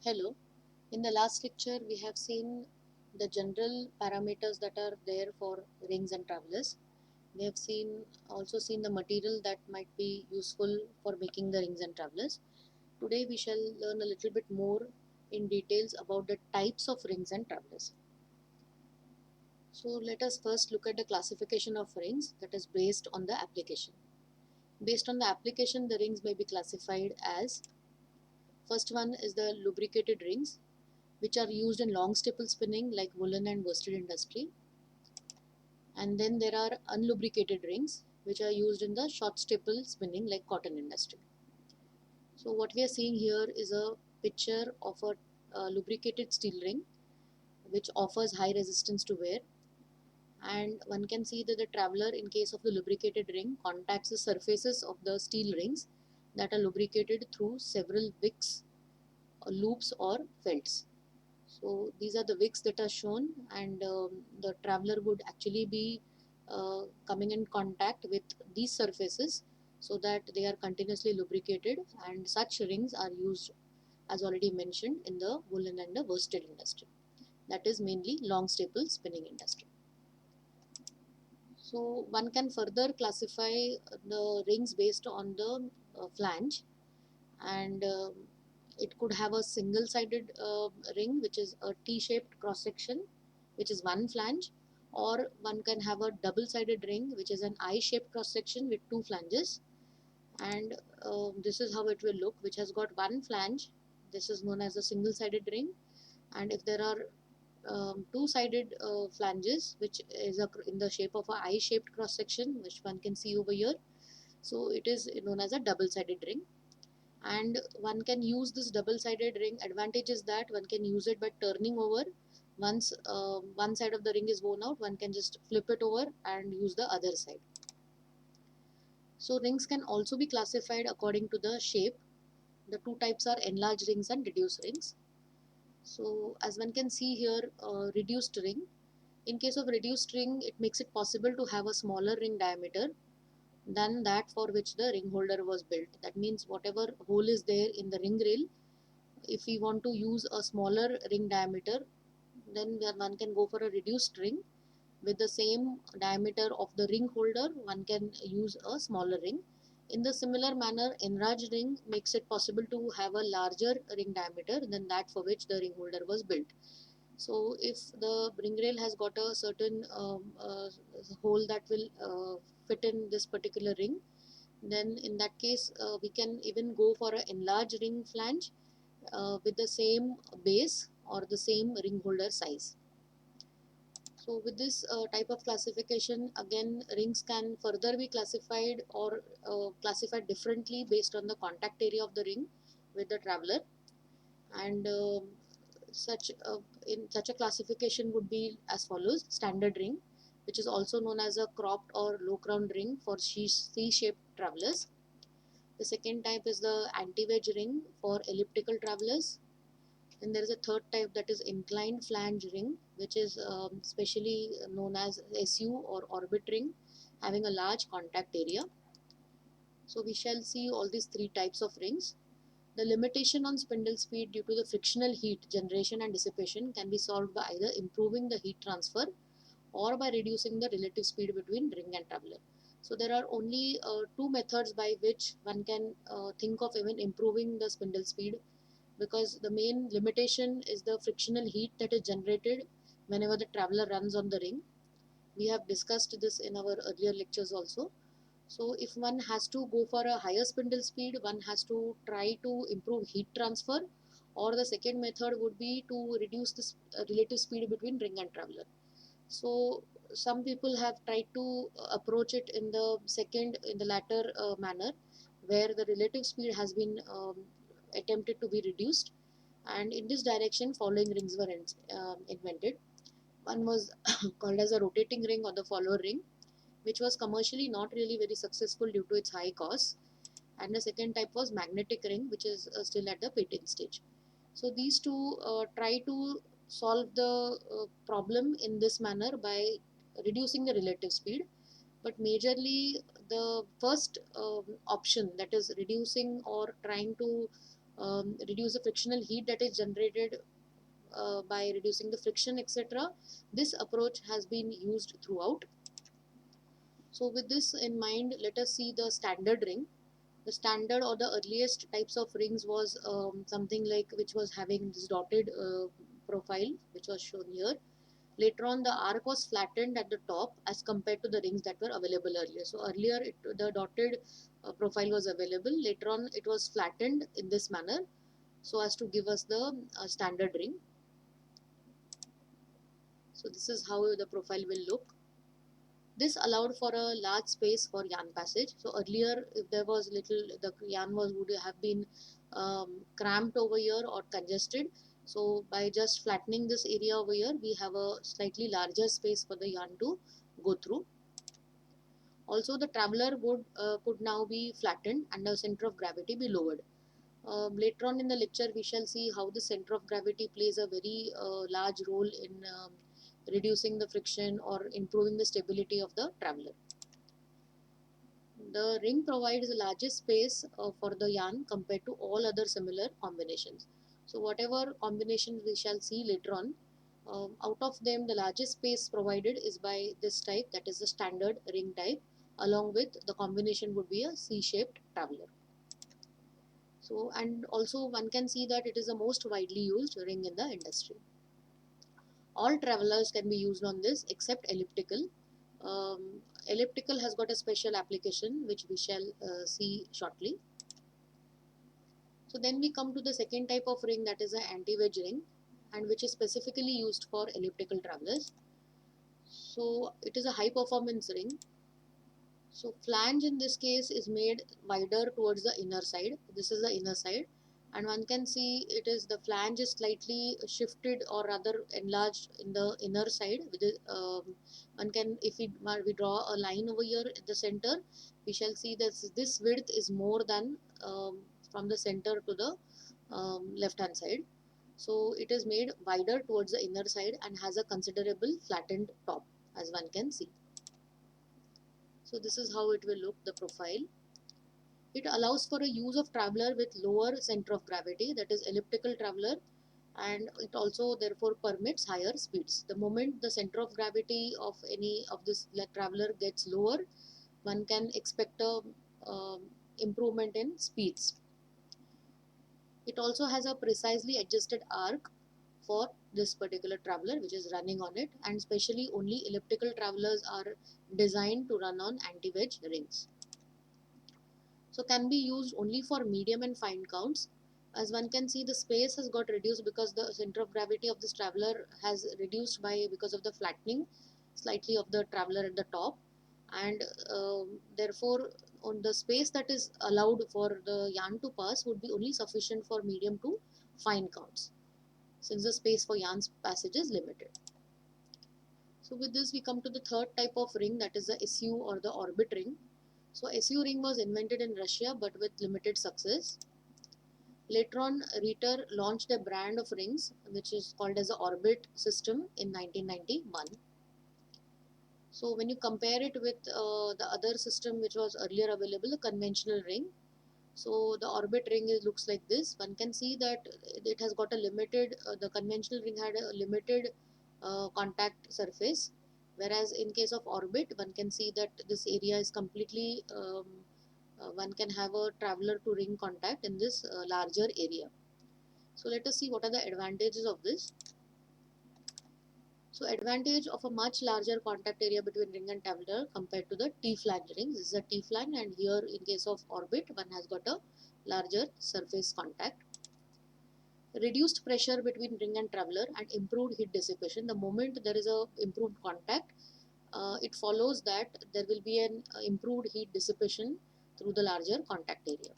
Hello. In the last lecture, we have seen the general parameters that are there for rings and travelers. We have also seen the material that might be useful for making the rings and travelers. Today, we shall learn a little bit more in details about the types of rings and travelers. So, let us first look at the classification of rings that is based on the application. Based on the application, the rings may be classified as first one is the lubricated rings, which are used in long staple spinning like woolen and worsted industry. And then there are unlubricated rings, which are used in the short staple spinning like cotton industry. So what we are seeing here is a picture of a lubricated steel ring, which offers high resistance to wear. And one can see that the traveler, in case of the lubricated ring, contacts the surfaces of the steel rings that are lubricated through several wicks, loops or felts. So these are the wicks that are shown, and the traveler would actually be coming in contact with these surfaces so that they are continuously lubricated, and such rings are used, as already mentioned, in the woolen and the worsted industry, that is mainly long staple spinning industry. So one can further classify the rings based on the flange, and it could have a single sided ring, which is a T-shaped cross section, which is one flange, or one can have a double sided ring, which is an I-shaped cross section with two flanges. And this is how it will look, which has got one flange. This is known as a single sided ring. And if there are two sided flanges, which is in the shape of a I-shaped cross section, which one can see over here, so it is known as a double sided ring. And one can use this double-sided ring. Advantage is that one can use it by turning over. Once one side of the ring is worn out, one can just flip it over and use the other side. So rings can also be classified according to the shape. The two types are enlarged rings and reduced rings. So as one can see here, reduced ring. In case of reduced ring, it makes it possible to have a smaller ring diameter than that for which the ring holder was built. That means whatever hole is there in the ring rail, if we want to use a smaller ring diameter, then one can go for a reduced ring. With the same diameter of the ring holder, one can use a smaller ring. In the similar manner, enlarged ring makes it possible to have a larger ring diameter than that for which the ring holder was built. So if the ring rail has got a certain hole that will fit in this particular ring, then in that case we can even go for an enlarged ring flange with the same base or the same ring holder size. So with this type of classification, again rings can further be classified or classified differently based on the contact area of the ring with the traveler. And such in such a classification would be as follows: standard ring, which is also known as a cropped or low crown ring for C-shaped travelers. The second type is the anti-wedge ring for elliptical travelers. And there is a third type, that is inclined flange ring, which is specially known as SU or orbit ring, having a large contact area. So we shall see all these three types of rings. The limitation on spindle speed due to the frictional heat generation and dissipation can be solved by either improving the heat transfer or by reducing the relative speed between ring and traveler. So there are only two methods by which one can think of even improving the spindle speed, because the main limitation is the frictional heat that is generated whenever the traveler runs on the ring. We have discussed this in our earlier lectures also. So if one has to go for a higher spindle speed, one has to try to improve heat transfer, or the second method would be to reduce the relative speed between ring and traveler. So some people have tried to approach it in the latter manner, where the relative speed has been attempted to be reduced, and in this direction following rings were invented. One was called as a rotating ring or the follower ring, which was commercially not really very successful due to its high cost, and the second type was magnetic ring, which is still at the patent stage. So these two try to solve the problem in this manner by reducing the relative speed, but majorly the first option, that is reducing or trying to reduce the frictional heat that is generated by reducing the friction, etc. This approach has been used throughout. So with this in mind, let us see the standard ring. The standard or the earliest types of rings was something like which was having this dotted profile, which was shown here. Later on, the arc was flattened at the top as compared to the rings that were available earlier. So earlier, the dotted profile was available. Later on, it was flattened in this manner so as to give us the standard ring. So this is how the profile will look. This allowed for a large space for yarn passage. So earlier, if there was little, the yarn would have been cramped over here or congested. So by just flattening this area over here, we have a slightly larger space for the yarn to go through. Also, the traveler would could now be flattened and the center of gravity be lowered. Later on in the lecture, we shall see how the center of gravity plays a very large role in reducing the friction or improving the stability of the traveler. The ring provides the largest space for the yarn compared to all other similar combinations. So whatever combinations we shall see later on, out of them the largest space provided is by this type, that is the standard ring type. Along with the combination would be a C-shaped traveler. So, and also one can see that it is the most widely used ring in the industry. All travelers can be used on this except elliptical. Elliptical has got a special application which we shall see shortly. So then we come to the second type of ring, that is an anti-wedge ring, and which is specifically used for elliptical travelers. So it is a high performance ring. So flange in this case is made wider towards the inner side. This is the inner side, and one can see it is the flange is slightly shifted or rather enlarged in the inner side. With one can, if we draw a line over here at the center, we shall see that this width is more than from the center to the left hand side. So it is made wider towards the inner side and has a considerable flattened top, as one can see. So this is how it will look, the profile. It allows for a use of traveler with lower center of gravity, that is elliptical traveler, and it also therefore permits higher speeds. The moment the center of gravity of any of this traveler gets lower, one can expect a improvement in speeds. It also has a precisely adjusted arc for this particular traveler which is running on it, and specially only elliptical travelers are designed to run on anti-wedge rings. So can be used only for medium and fine counts. As one can see, the space has got reduced because the center of gravity of this traveler has reduced by because of the flattening slightly of the traveler at the top, and therefore on the space that is allowed for the yarn to pass would be only sufficient for medium to fine counts, since the space for yarn's passage is limited. So with this we come to the third type of ring, that is the SU or the orbit ring. So SU ring was invented in Russia but with limited success. Later on, Ritter launched a brand of rings which is called as the Orbit system in 1991. So when you compare it with the other system which was earlier available, the conventional ring, so the orbit ring looks like this. One can see that it has got a limited, the conventional ring had a limited contact surface, whereas in case of orbit, one can see that this area is completely, one can have a traveler to ring contact in this larger area. So let us see what are the advantages of this. So advantage of a much larger contact area between ring and traveler compared to the T-flange rings. This is a T-flange, and here in case of orbit, one has got a larger surface contact. Reduced pressure between ring and traveler and improved heat dissipation. The moment there is a improved contact, it follows that there will be an improved heat dissipation through the larger contact area.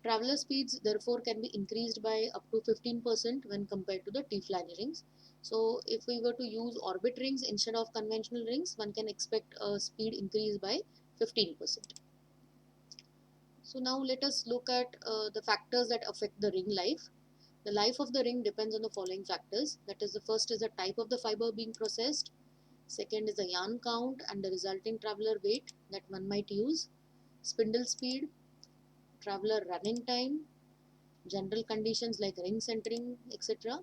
Traveler speeds therefore can be increased by up to 15% when compared to the T-flange rings. So if we were to use orbit rings instead of conventional rings, one can expect a speed increase by 15%. So now let us look at the factors that affect the ring life. The life of the ring depends on the following factors. That is, the first is the type of the fiber being processed. Second is the yarn count and the resulting traveler weight that one might use. Spindle speed, traveler running time, general conditions like ring centering, etc.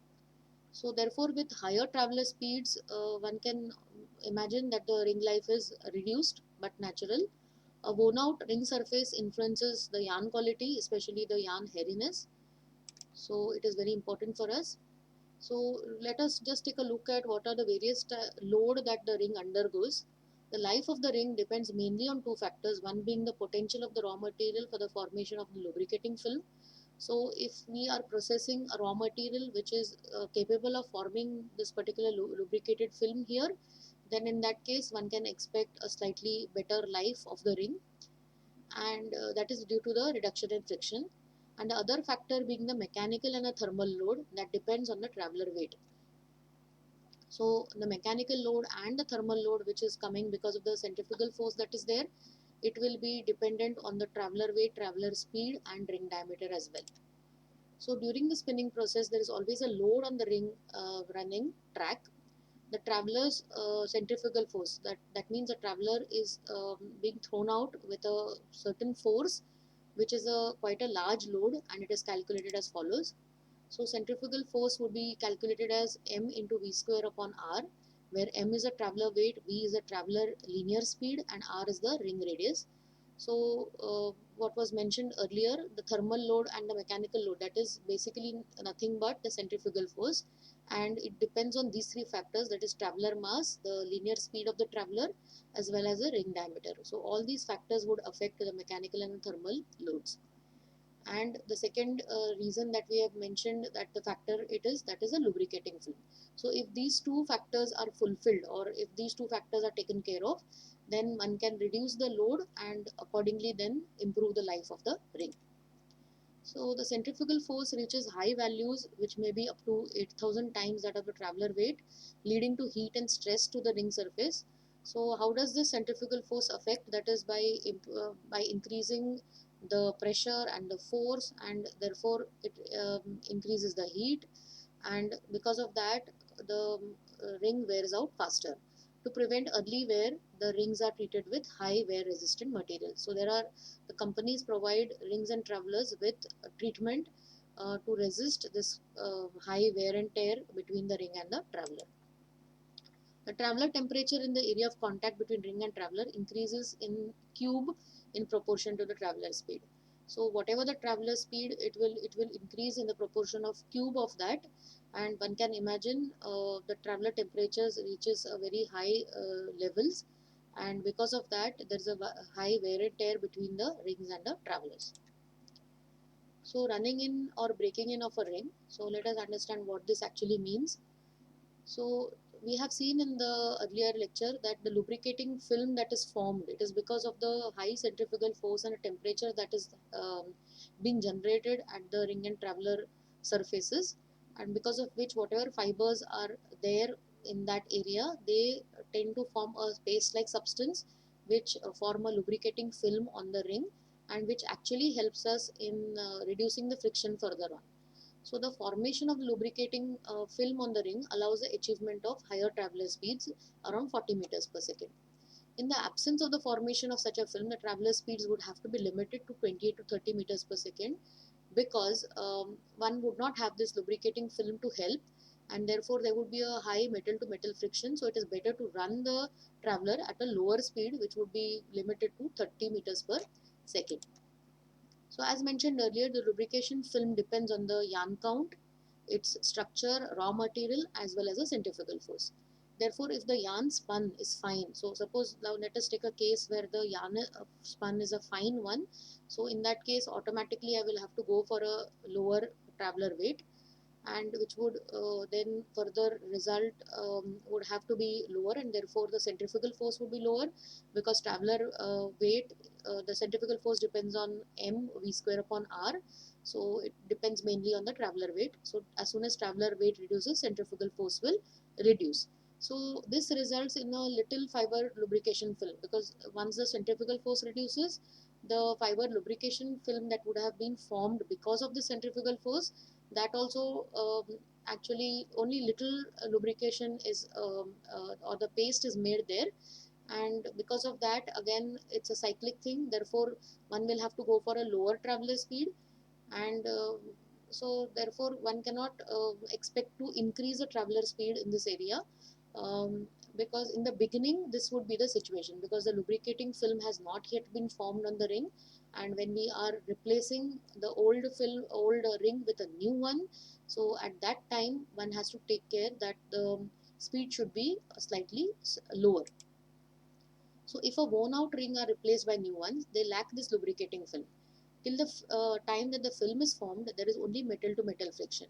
So therefore, with higher traveler speeds, one can imagine that the ring life is reduced but natural. A worn out ring surface influences the yarn quality, especially the yarn hairiness. So it is very important for us. So let us just take a look at what are the various load that the ring undergoes. The life of the ring depends mainly on two factors, one being the potential of the raw material for the formation of the lubricating film. So if we are processing a raw material which is capable of forming this particular lubricated film here, then in that case one can expect a slightly better life of the ring, and that is due to the reduction in friction, and the other factor being the mechanical and a thermal load that depends on the traveler weight. So the mechanical load and the thermal load which is coming because of the centrifugal force that is there, it will be dependent on the traveler weight, traveler speed and ring diameter as well. So during the spinning process there is always a load on the ring running track. The traveler's centrifugal force, that means the traveler is being thrown out with a certain force which is a quite a large load, and it is calculated as follows. So centrifugal force would be calculated as m into v square upon r, where m is a traveler weight, v is a traveler linear speed, and r is the ring radius. So what was mentioned earlier, the thermal load and the mechanical load, that is basically nothing but the centrifugal force, and it depends on these three factors, that is traveler mass, the linear speed of the traveler, as well as the ring diameter. So all these factors would affect the mechanical and thermal loads. And the second reason that we have mentioned that the factor it is, that is a lubricating film. So if these two factors are fulfilled, or if these two factors are taken care of, then one can reduce the load and accordingly then improve the life of the ring. So the centrifugal force reaches high values which may be up to 8,000 times that of the traveler weight, leading to heat and stress to the ring surface. So how does this centrifugal force affect? That is by increasing the pressure and the force, and therefore it increases the heat, and because of that the ring wears out faster. To prevent early wear, the rings are treated with high wear resistant materials. So there are, the companies provide rings and travelers with treatment to resist this high wear and tear between the ring and the traveler. The traveler temperature in the area of contact between ring and traveler increases in cube in proportion to the traveler speed. So whatever the traveler speed, it will increase in the proportion of cube of that, and one can imagine the traveler temperatures reaches a very high levels, and because of that there is a high wear and tear between the rings and the travelers. So running in or breaking in of a ring. So let us understand what this actually means. So we have seen in the earlier lecture that the lubricating film that is formed, it is because of the high centrifugal force and a temperature that is being generated at the ring and traveler surfaces, and because of which whatever fibers are there in that area, they tend to form a paste like substance which form a lubricating film on the ring, and which actually helps us in reducing the friction further on. So the formation of lubricating film on the ring allows the achievement of higher traveler speeds around 40 meters per second. In the absence of the formation of such a film, the traveler speeds would have to be limited to 28 to 30 meters per second, because one would not have this lubricating film to help, and therefore there would be a high metal to metal friction. So it is better to run the traveler at a lower speed, which would be limited to 30 meters per second. So as mentioned earlier, the lubrication film depends on the yarn count, its structure, raw material, as well as a centrifugal force. Therefore, if the yarn spun is fine, so suppose now let us take a case where the yarn spun is a fine one. So in that case, automatically I will have to go for a lower traveler weight, and which would then further result would have to be lower, and therefore the centrifugal force would be lower, because traveler weight, the centrifugal force depends on m v square upon r, so it depends mainly on the traveler weight. So as soon as traveler weight reduces, centrifugal force will reduce. So this results in a little fiber lubrication film, because once the centrifugal force reduces, the fiber lubrication film that would have been formed because of the centrifugal force, that also actually only little lubrication is or the paste is made there, and because of that again it's a cyclic thing, therefore one will have to go for a lower traveler speed, and So therefore one cannot expect to increase the traveler speed in this area, um, because in the beginning this would be the situation, because the lubricating film has not yet been formed on the ring, and when we are replacing the old ring with a new one, so at that time one has to take care that the speed should be slightly lower. So if a worn out ring are replaced by new ones, they lack this lubricating film. Till the time that the film is formed, there is only metal to metal friction.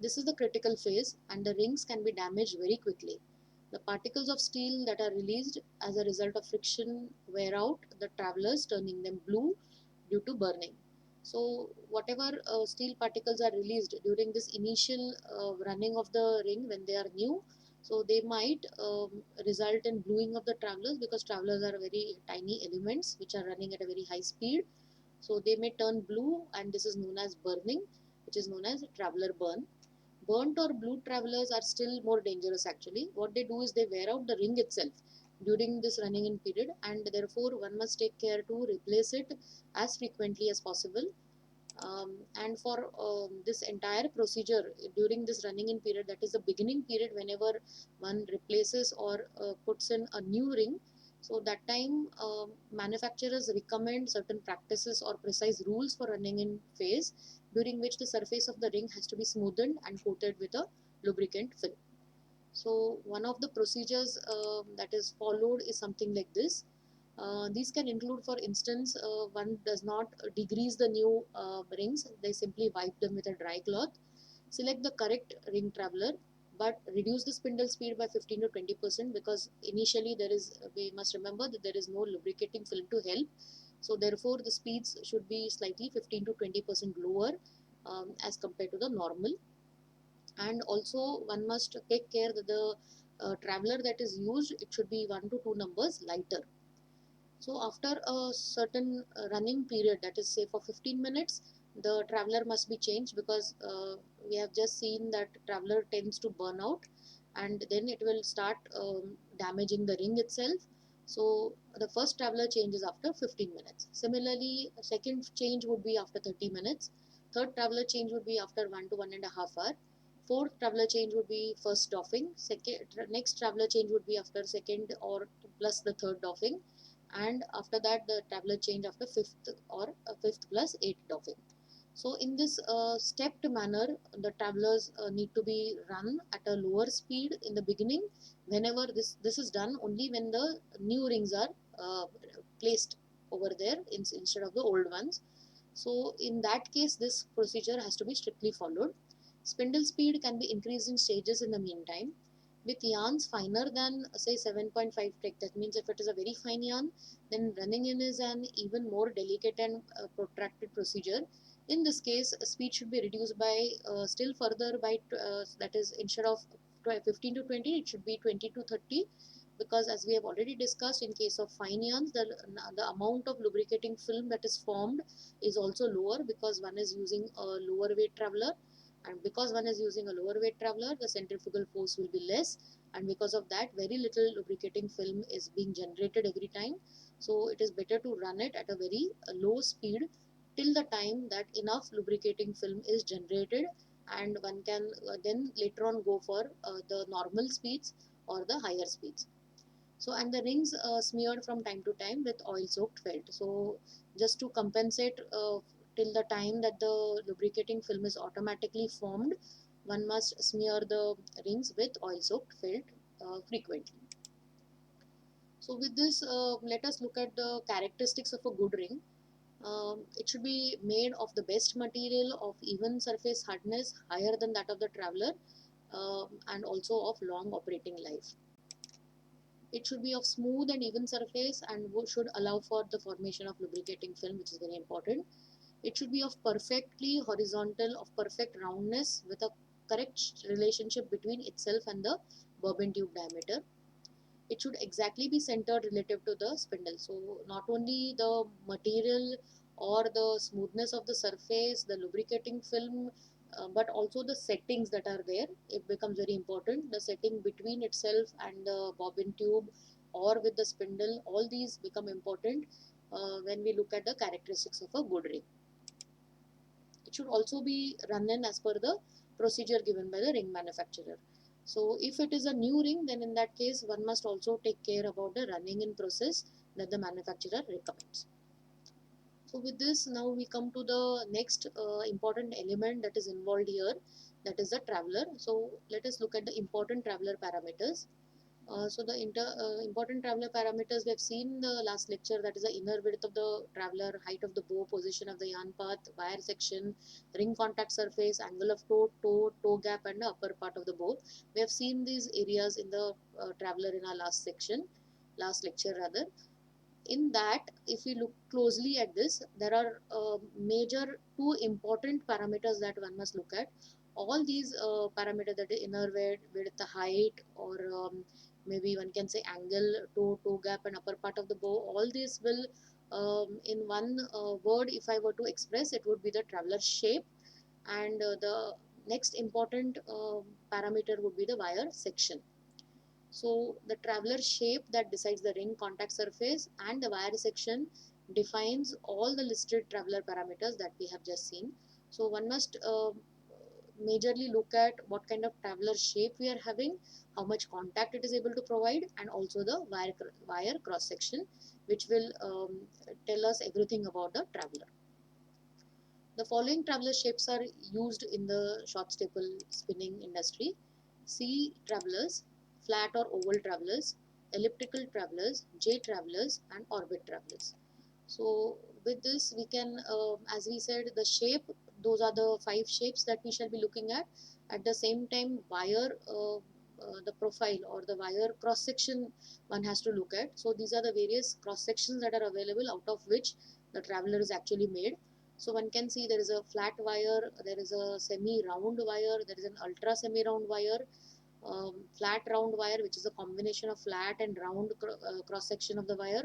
This is the critical phase, and the rings can be damaged very quickly. The particles of steel that are released as a result of friction wear out the travelers, turning them blue due to burning. So, whatever steel particles are released during this initial running of the ring when they are new, so they might result in bluing of the travelers, because travelers are very tiny elements which are running at a very high speed, so they may turn blue, and this is known as burning, which is known as traveler burn. Burnt or blue travelers are still more dangerous actually. What they do is they wear out the ring itself during this running in period, and therefore one must take care to replace it as frequently as possible. And for this entire procedure during this running in period, that is the beginning period, whenever one replaces or puts in a new ring, so that time manufacturers recommend certain practices or precise rules for running in phase, during which the surface of the ring has to be smoothened and coated with a lubricant film. So one of the procedures that is followed is something like this. These can include, for instance, one does not degrease the new rings, they simply wipe them with a dry cloth. Select the correct ring traveler, but reduce the spindle speed by 15 to 20%, because initially we must remember that there is no lubricating film to help. So therefore the speeds should be slightly 15 to 20% lower as compared to the normal. And also one must take care that the traveler that is used, it should be 1 to 2 numbers lighter. So after a certain running period, that is say for 15 minutes, the traveler must be changed, because we have just seen that traveler tends to burn out, and then it will start damaging the ring itself. So the first traveler change is after 15 minutes. Similarly, second change would be after 30 minutes. Third traveler change would be after 1 to 1.5 hour. Fourth traveler change would be first doffing. Next traveler change would be after second or plus the third doffing, and after that the traveler change after fifth plus eighth doffing. So in this stepped manner, the travelers need to be run at a lower speed in the beginning. Whenever this is done only when the new rings are uh, placed over there instead of the old ones. So in that case, this procedure has to be strictly followed. Spindle speed can be increased in stages in the meantime. With yarns finer than say 7.5 tech, that means if it is a very fine yarn, then running in is an even more delicate and protracted procedure. In this case, speed should be reduced by still further by that is, instead of 15 to 20, it should be 20 to 30, because as we have already discussed, in case of fine yarns, the amount of lubricating film that is formed is also lower, because one is using a lower weight traveler, and because one is using a lower weight traveler, the centrifugal force will be less, and because of that very little lubricating film is being generated every time. So it is better to run it at a very low speed till the time that enough lubricating film is generated, and one can then later on go for the normal speeds or the higher speeds. So and the rings smeared from time to time with oil soaked felt. So just to compensate till the time that the lubricating film is automatically formed, one must smear the rings with oil soaked felt frequently. So with this, let us look at the characteristics of a good ring. It should be made of the best material, of even surface hardness higher than that of the traveler, and also of long operating life. It should be of smooth and even surface, and should allow for the formation of lubricating film, which is very important. It should be of perfectly horizontal, of perfect roundness, with a correct relationship between itself and the bobbin tube diameter. It should exactly be centered relative to the spindle. So not only the material or the smoothness of the surface, the lubricating film, but also the settings that are there, it becomes very important. The setting between itself and the bobbin tube or with the spindle, all these become important when we look at the characteristics of a good ring. it should also be run in as per the procedure given by the ring manufacturer. So if it is a new ring, then in that case one must also take care about the running in process that the manufacturer recommends. So with this, now we come to the next important element that is involved here, that is the traveler. So let us look at the important traveler parameters. So the important traveler parameters we have seen in the last lecture, that is the inner width of the traveler, height of the bow, position of the yarn path, wire section, ring contact surface, angle of toe gap, and the upper part of the bow. We have seen these areas in the traveler in our last lecture rather. In that, if we look closely at this, there are major two important parameters that one must look at. All these parameters, that is inner width, the height, or maybe one can say angle, toe gap, and upper part of the bow, all these will in one word, if I were to express, it would be the traveler shape. And the next important parameter would be the wire section. So the traveler shape that decides the ring contact surface, and the wire section defines all the listed traveler parameters that we have just seen. So one must majorly look at what kind of traveler shape we are having, how much contact it is able to provide, and also the wire cross section, which will tell us everything about the traveler. The following traveler shapes are used in the short staple spinning industry: C travelers, flat or oval travelers, elliptical travelers, J travelers, and orbit travelers. So with this we can, as we said, the shape, those are the 5 shapes that we shall be looking at. At the same time, wire, the profile or the wire cross section one has to look at. So these are the various cross sections that are available, out of which the traveler is actually made. So one can see there is a flat wire, there is a semi-round wire, there is an ultra semi-round wire, flat round wire, which is a combination of flat and round cross section of the wire.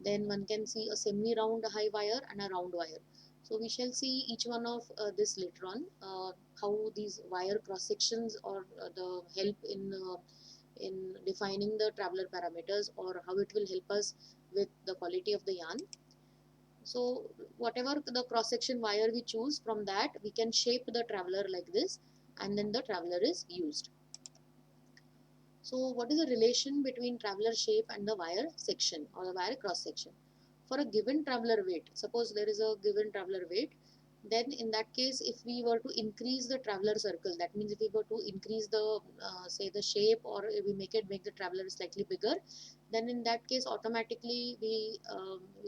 Then one can see a semi-round high wire and a round wire. So we shall see each one of this later on, how these wire cross sections or the help in defining the traveler parameters, or how it will help us with the quality of the yarn. So whatever the cross section wire we choose, from that we can shape the traveler like this, and then the traveler is used. So what is the relation between traveler shape and the wire section or the wire cross section? For a given traveler weight, suppose there is a given traveler weight, then in that case, if we were to increase the traveler circle, that means if we were to increase the say the shape, or if we make the traveler slightly bigger, then in that case automatically we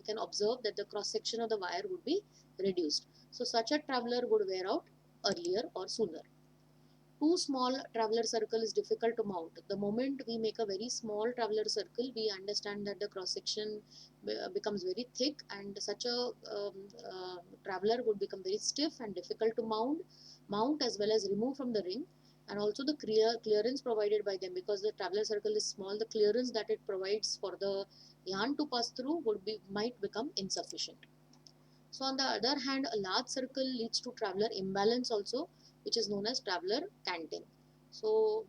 can observe that the cross section of the wire would be reduced. So such a traveler would wear out earlier or sooner. Too small traveler circle is difficult to mount. The moment we make a very small traveler circle, we understand that the cross section becomes very thick, and such a traveler would become very stiff and difficult to mount as well as remove from the ring. And also the clearance provided by them, because the traveler circle is small, the clearance that it provides for the yarn to pass through might become insufficient. So on the other hand, a large circle leads to traveler imbalance also, which is known as traveler canting. So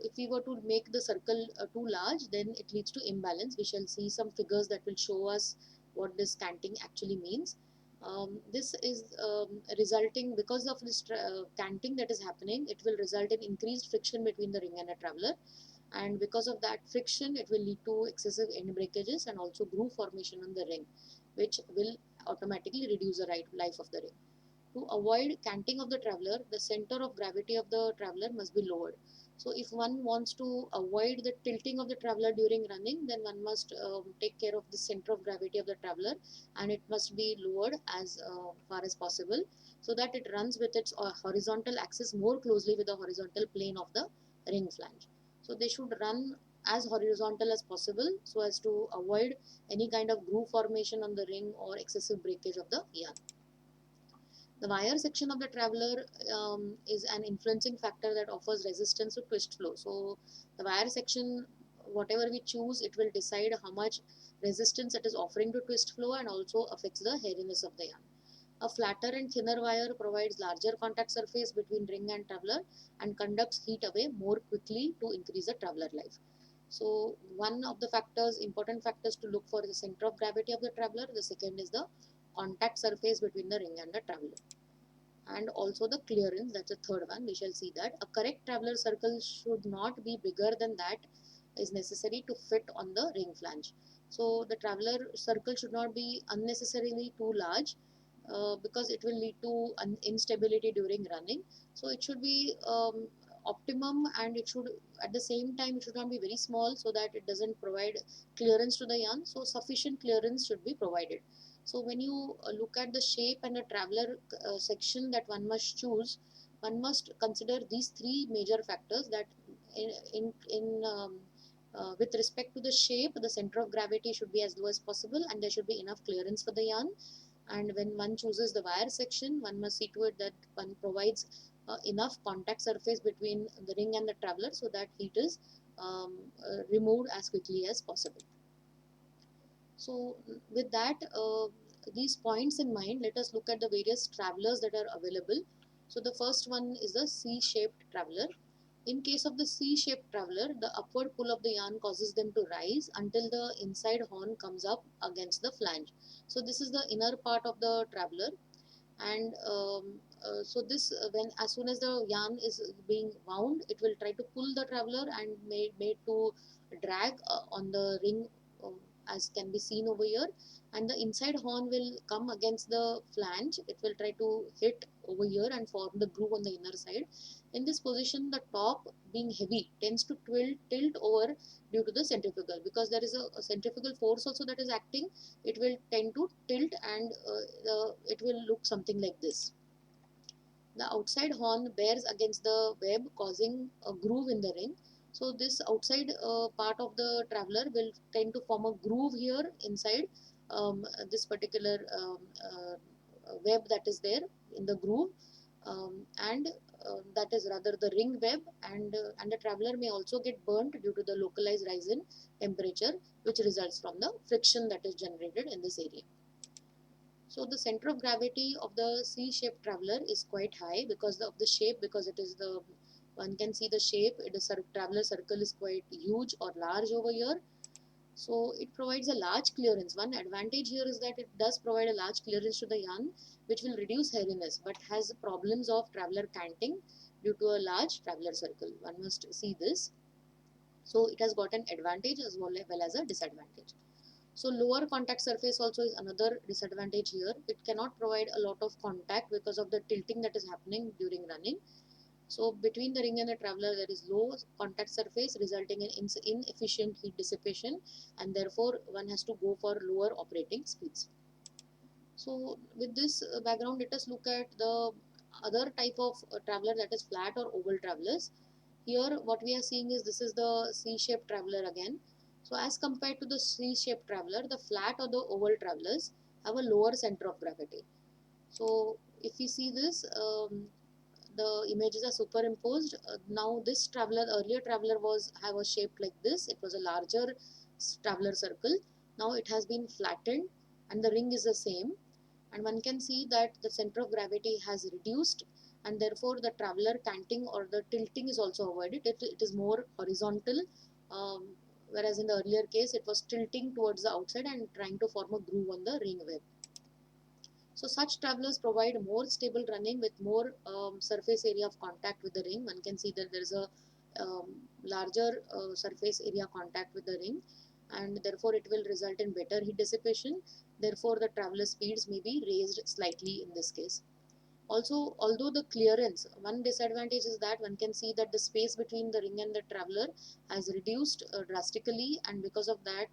if we were to make the circle too large, then it leads to imbalance. We shall see some figures that will show us what this canting actually means. This is resulting, because of this canting that is happening, it will result in increased friction between the ring and a traveler. And because of that friction, it will lead to excessive end breakages and also groove formation on the ring, which will automatically reduce the life of the ring. To avoid canting of the traveler, the center of gravity of the traveler must be lowered. So if one wants to avoid the tilting of the traveler during running, then one must take care of the center of gravity of the traveler, and it must be lowered as far as possible, so that it runs with its horizontal axis more closely with the horizontal plane of the ring flange. So they should run as horizontal as possible, so as to avoid any kind of groove formation on the ring or excessive breakage of the yarn. The wire section of the traveler is an influencing factor that offers resistance to twist flow. So the wire section, whatever we choose, it will decide how much resistance it is offering to twist flow, and also affects the hairiness of the yarn. A flatter and thinner wire provides larger contact surface between ring and traveler, and conducts heat away more quickly to increase the traveler life. So one of the important factors to look for is the center of gravity of the traveler. The second is the contact surface between the ring and the traveler. and also the clearance, that's the third one. We shall see that a correct traveler circle should not be bigger than that is necessary to fit on the ring flange. So the traveler circle should not be unnecessarily too large, because it will lead to instability during running. So it should be optimum, and it should, at the same time, it should not be very small so that it doesn't provide clearance to the yarn. So sufficient clearance should be provided. So when you look at the shape and the traveler section that one must choose, one must consider these three major factors, that with respect to the shape, the center of gravity should be as low as possible, and there should be enough clearance for the yarn. And when one chooses the wire section, one must see to it that one provides enough contact surface between the ring and the traveler so that heat is removed as quickly as possible. So with that, these points in mind, let us look at the various travelers that are available. So the first one is the C-shaped traveler. In case of the C-shaped traveler, the upward pull of the yarn causes them to rise until the inside horn comes up against the flange. So this is the inner part of the traveler, and so this when as soon as the yarn is being wound, it will try to pull the traveler and made to drag on the ring, um, as can be seen over here, and the inside horn will come against the flange. It will try to hit over here and form the groove on the inner side. In this position, the top, being heavy, tends to tilt over due to the centrifugal, because there is a centrifugal force also that is acting. It will tend to tilt, and it will look something like this. The outside horn bears against the web, causing a groove in the ring. So this outside part of the traveler will tend to form a groove here inside this particular web that is there in the groove, and that is rather the ring web, and the traveler may also get burnt due to the localized rise in temperature, which results from the friction that is generated in this area. So the center of gravity of the C-shaped traveler is quite high because of the shape, because it is the, one can see the shape, the traveler circle is quite huge or large over here. So it provides a large clearance. One advantage here is that it does provide a large clearance to the yarn, which will reduce hairiness, but has problems of traveler canting due to a large traveler circle. One must see this. So it has got an advantage as well as a disadvantage. So lower contact surface also is another disadvantage here. It cannot provide a lot of contact because of the tilting that is happening during running. So between the ring and the traveler, there is low contact surface, resulting in inefficient heat dissipation, and therefore one has to go for lower operating speeds. So with this background, let us look at the other type of traveler, that is flat or oval travelers. Here what we are seeing is, this is the C-shaped traveler again. So as compared to the C-shaped traveler, the flat or the oval travelers have a lower center of gravity. So if we see this, the images are superimposed. Now this traveler, earlier traveler was shaped like this. It was a larger traveler circle. Now it has been flattened, and the ring is the same, and one can see that the center of gravity has reduced, and therefore the traveler canting or the tilting is also avoided. It is more horizontal, um, whereas in the earlier case it was tilting towards the outside and trying to form a groove on the ring web. So such travelers provide more stable running with more surface area of contact with the ring. One can see that there is a larger surface area contact with the ring, and therefore it will result in better heat dissipation. Therefore the traveler speeds may be raised slightly in this case. Also, although the clearance, one disadvantage is that one can see that the space between the ring and the traveler has reduced drastically, and because of that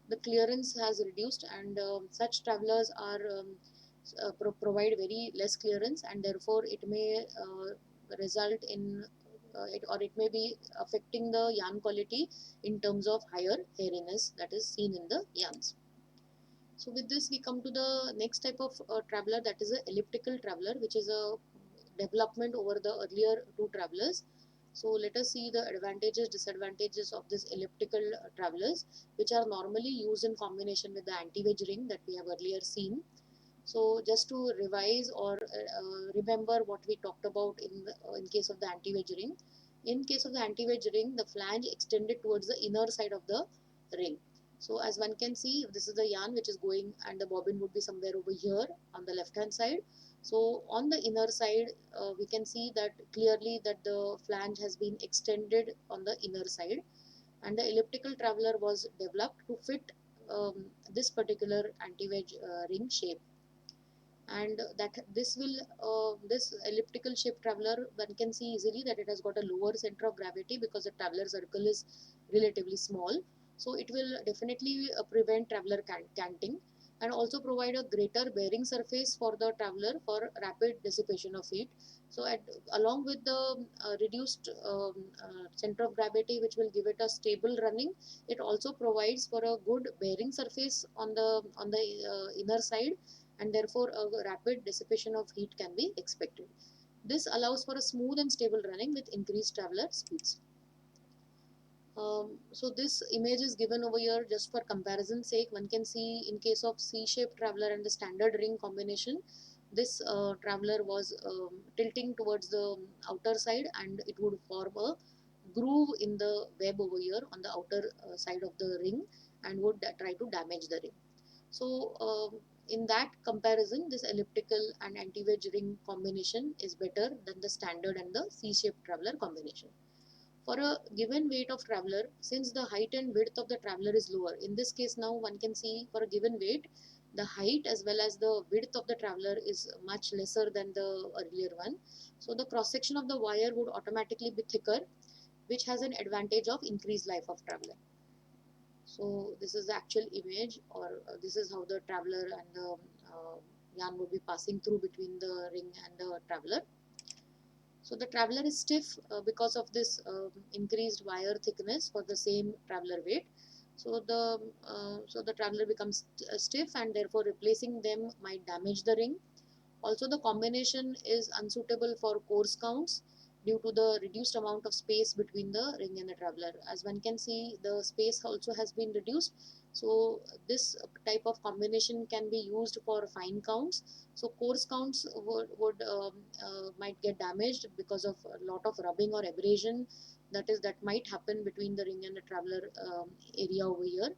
the clearance has reduced, and such travelers are provide very less clearance, and therefore it may result in it may be affecting the yarn quality in terms of higher hairiness that is seen in the yarns. So with this we come to the next type of traveler, that is a elliptical traveler, which is a development over the earlier two travelers. So let us see the advantages, disadvantages of this elliptical travelers, which are normally used in combination with the anti-wedge ring that we have earlier seen. So just to revise or remember what we talked about in case of the anti-wedge ring. In case of the anti-wedge ring, the flange extended towards the inner side of the ring. So as one can see, this is the yarn which is going, and the bobbin would be somewhere over here on the left hand side. So on the inner side, we can see that clearly that the flange has been extended on the inner side, and the elliptical traveler was developed to fit this particular anti-wedge ring shape. And that this elliptical shaped traveler, one can see easily that it has got a lower center of gravity because the traveler circle is relatively small, so it will definitely prevent traveler canting, and also provide a greater bearing surface for the traveler for rapid dissipation of heat. So along with the reduced center of gravity, which will give it a stable running, it also provides for a good bearing surface on the inner side, and therefore a rapid dissipation of heat can be expected. This allows for a smooth and stable running with increased traveler speeds. So this image is given over here just for comparison sake. One can see in case of C-shaped traveler and the standard ring combination, this traveler was tilting towards the outer side, and it would form a groove in the web over here on the outer side of the ring, and would try to damage the ring. So in that comparison, this elliptical and anti-wedge ring combination is better than the standard and the C-shaped traveler combination. For a given weight of traveler, since the height and width of the traveler is lower, in this case now one can see for a given weight, the height as well as the width of the traveler is much lesser than the earlier one. So the cross section of the wire would automatically be thicker, which has an advantage of increased life of traveler. So this is the actual image, or this is how the traveler and the yarn would be passing through between the ring and the traveler. So the traveler is stiff because of this increased wire thickness for the same traveler weight. So the traveler becomes stiff, and therefore replacing them might damage the ring. Also, the combination is unsuitable for course counts due to the reduced amount of space between the ring and the traveler. As one can see, the space also has been reduced. So this type of combination can be used for fine counts. So coarse counts would might get damaged because of a lot of rubbing or abrasion that might happen between the ring and the traveler area over here.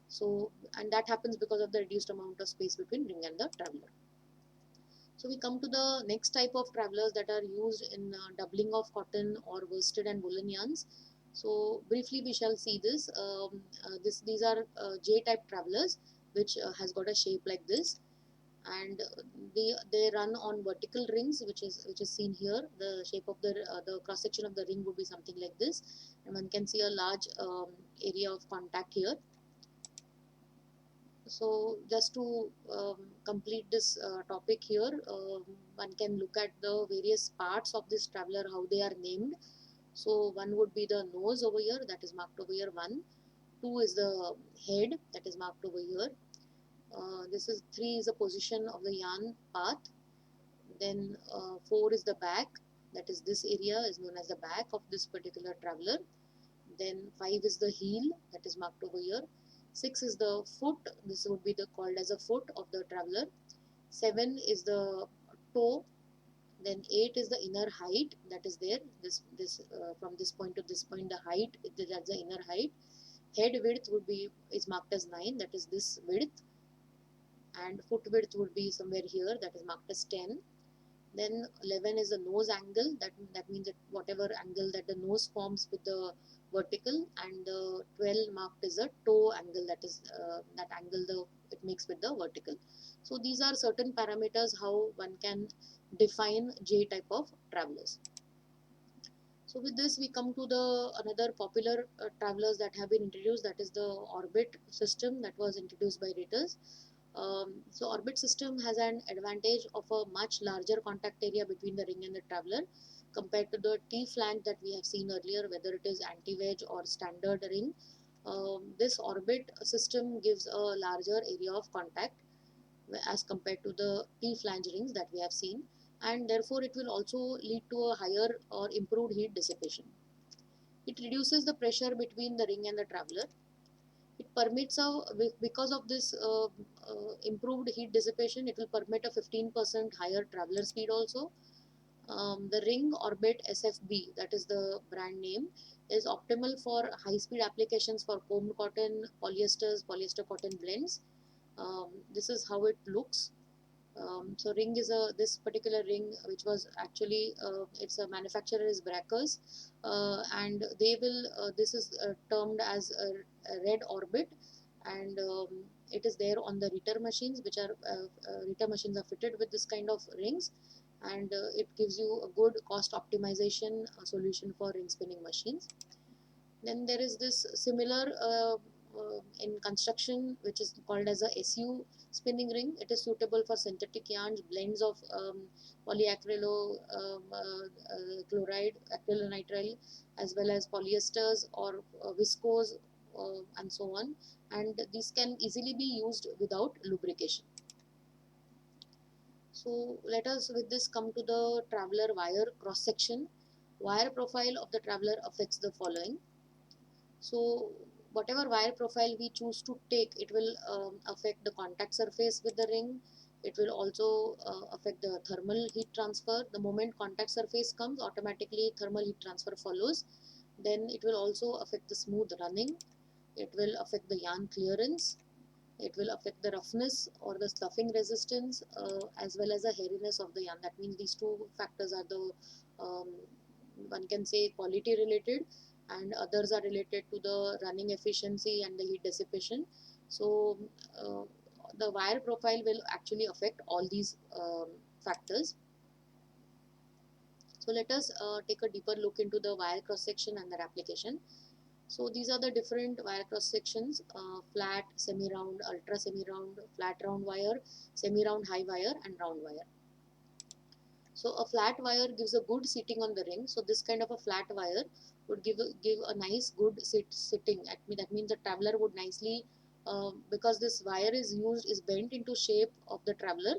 So, and that happens because of the reduced amount of space between ring and the traveler. So we come to the next type of travelers that are used in doubling of cotton or worsted and woolen yarns. So briefly we shall see this. These are J-type travelers, which has got a shape like this, and they run on vertical rings, which is seen here. The shape of the cross section of the ring would be something like this, and one can see a large area of contact here. So just to complete this topic here, one can look at the various parts of this traveler, how they are named. So one would be the nose over here, that is marked over here, 1. 2 is the head, that is marked over here. This is 3 is the position of the yarn path. Then 4 is the back, that is this area is known as the back of this particular traveler. Then 5 is the heel, that is marked over here. 6 is the foot, this would be called as a foot of the traveler. 7 is the toe. Then 8 is the inner height, that is there. This from this point to this point, the height, that's the inner height. Head width is marked as 9, that is this width. And foot width would be somewhere here, that is marked as 10. Then 11 is the nose angle, that means that whatever angle that the nose forms with the vertical, and the 12 marked is a toe angle, that is that angle it makes with the vertical. So these are certain parameters how one can define J type of travelers. So with this we come to the another popular travelers that have been introduced, that is the orbit system that was introduced by Ritters. So orbit system has an advantage of a much larger contact area between the ring and the traveler compared to the T flange that we have seen earlier, whether it is anti-wedge or standard ring. This orbit system gives a larger area of contact as compared to the T flange rings that we have seen, and therefore it will also lead to a higher or improved heat dissipation. It reduces the pressure between the ring and the traveler. It permits because of this improved heat dissipation, it will permit a 15% higher traveler speed also. The ring orbit SFB, that is the brand name, is optimal for high speed applications for combed cotton, polyester cotton blends. This is how it looks. So ring is this particular ring which was actually its a manufacturer is Brackers, and they will this is termed as a red orbit, and it is there on the Ritter machines, which are Ritter machines are fitted with this kind of rings, and it gives you a good cost optimization solution for ring spinning machines. Then there is this similar in construction, which is called as a SU spinning ring. It is suitable for synthetic yarns, blends of polyacrylo chloride, acrylonitrile, as well as polyesters or viscose, and so on. And these can easily be used without lubrication. So let us with this come to the traveler wire cross section. Wire profile of the traveler affects the following. So whatever wire profile we choose to take, it will affect the contact surface with the ring. It will also affect the thermal heat transfer. The moment contact surface comes, automatically thermal heat transfer follows. Then it will also affect the smooth running. It will affect the yarn clearance. It will affect the roughness or the sloughing resistance, as well as the hairiness of the yarn. That means these two factors are the um, one can say quality related, and others are related to the running efficiency and the heat dissipation. So uh, the wire profile will actually affect all these factors. So let us take a deeper look into the wire cross section and their application. So these are the different wire cross sections: flat, semi-round, ultra semi-round, flat round wire, semi-round high wire, and round wire. So a flat wire gives a good sitting on the ring. So this kind of a flat wire would give a nice good sitting. That means the traveler would nicely, because this wire is bent into shape of the traveler.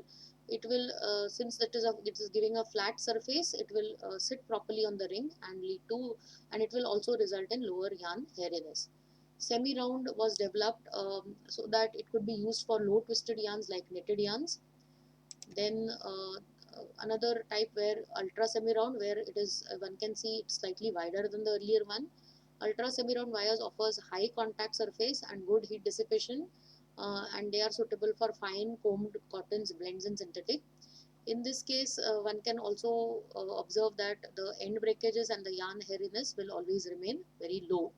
It will since it is giving a flat surface, it will sit properly on the ring and lead to, and it will also result in lower yarn hairiness. Semi round was developed so that it could be used for low twisted yarns like knitted yarns. Then another type where ultra semi round, where it is one can see it's slightly wider than the earlier one. Ultra semi round wires offers high contact surface and good heat dissipation, and they are suitable for fine combed cottons, blends, and synthetic. In this case, one can also observe that the end breakages and the yarn hairiness will always remain very low.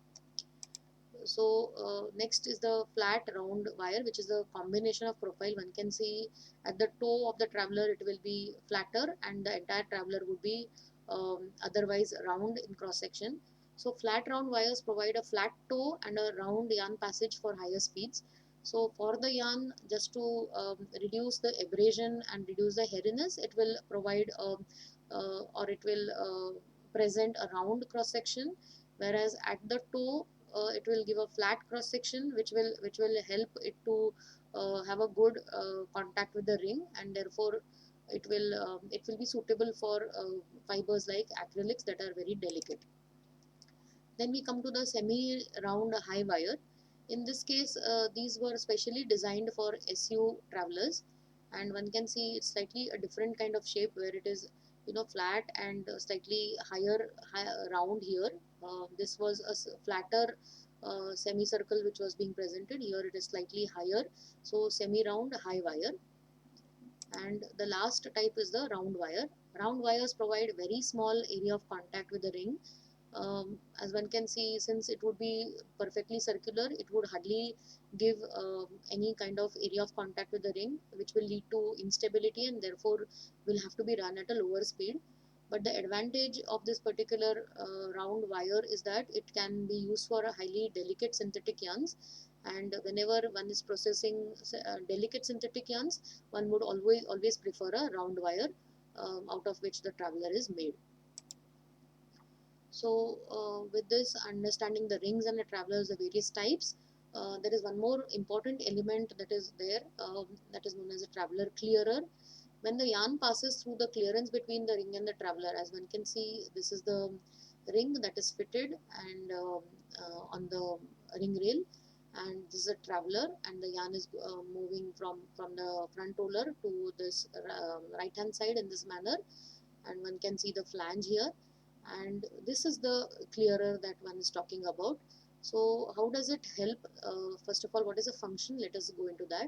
So next is the flat round wire, which is a combination of profile. One can see at the toe of the traveler it will be flatter, and the entire traveler would be otherwise round in cross section. So flat round wires provide a flat toe and a round yarn passage for higher speeds. So for the yarn, just to reduce the abrasion and reduce the hairiness, it will provide or it will present a round cross section, whereas at the toe it will give a flat cross section, which will help it to have a good contact with the ring, and therefore it will be suitable for fibers like acrylics that are very delicate. Then we come to the semi round high wire. In this case, these were specially designed for SU travelers, and one can see it's slightly a different kind of shape, where it is flat and slightly round here. This was a flatter semicircle which was being presented. Here it is slightly higher, so semi round high wire. And the last type is the round wire. Round wires provide very small area of contact with the ring. As one can see, since it would be perfectly circular, it would hardly give any kind of area of contact with the ring, which will lead to instability and therefore will have to be run at a lower speed. But the advantage of this particular round wire is that it can be used for a highly delicate synthetic yarns, and whenever one is processing delicate synthetic yarns, one would always prefer a round wire out of which the traveler is made. So with this understanding the rings and the travelers, the various types, there is one more important element that is there, that is known as a traveler clearer. When the yarn passes through the clearance between the ring and the traveler, as one can see, this is the ring that is fitted and on the ring rail, and this is a traveler, and the yarn is moving from the front roller to this right hand side in this manner, and one can see the flange here, and this is the clearer that one is talking about. So how does it help? First of all, what is the function? Let us go into that.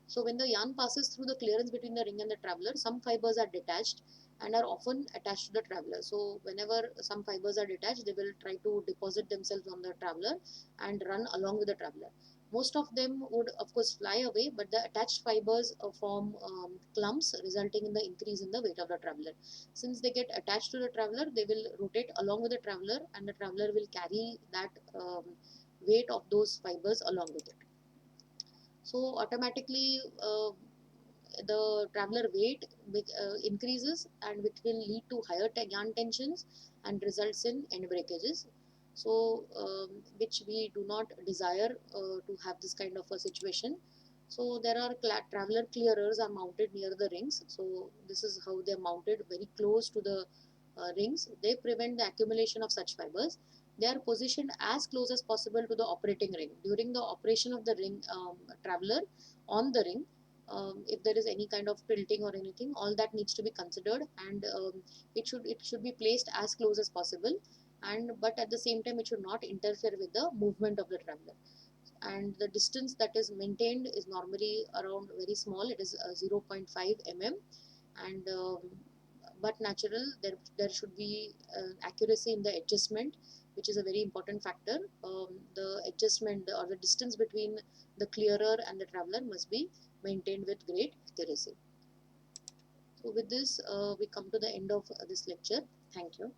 So when the yarn passes through the clearance between the ring and the traveler, some fibers are detached and are often attached to the traveler. So whenever some fibers are detached, they will try to deposit themselves on the traveler and run along with the traveler. Most of them would of course fly away, but the attached fibers form clumps, resulting in the increase in the weight of the traveler. Since they get attached to the traveler, they will rotate along with the traveler, and the traveler will carry that weight of those fibers along with it. So automatically the traveler weight increases, and which will lead to higher yarn tensions and results in end breakages. So which we do not desire to have this kind of a situation. So there are traveler clearers are mounted near the rings. So this is how they are mounted, very close to the rings. They prevent the accumulation of such fibers. They are positioned as close as possible to the operating ring. During the operation of the ring traveler on the ring, if there is any kind of tilting or anything, all that needs to be considered, and it should be placed as close as possible, and but at the same time it should not interfere with the movement of the traveler. And the distance that is maintained is normally around very small, it is 0.5 mm, and but natural, there should be accuracy in the adjustment, which is a very important factor. The adjustment or the distance between the clearer and the traveler must be maintained with great accuracy. So with this we come to the end of this lecture. Thank you.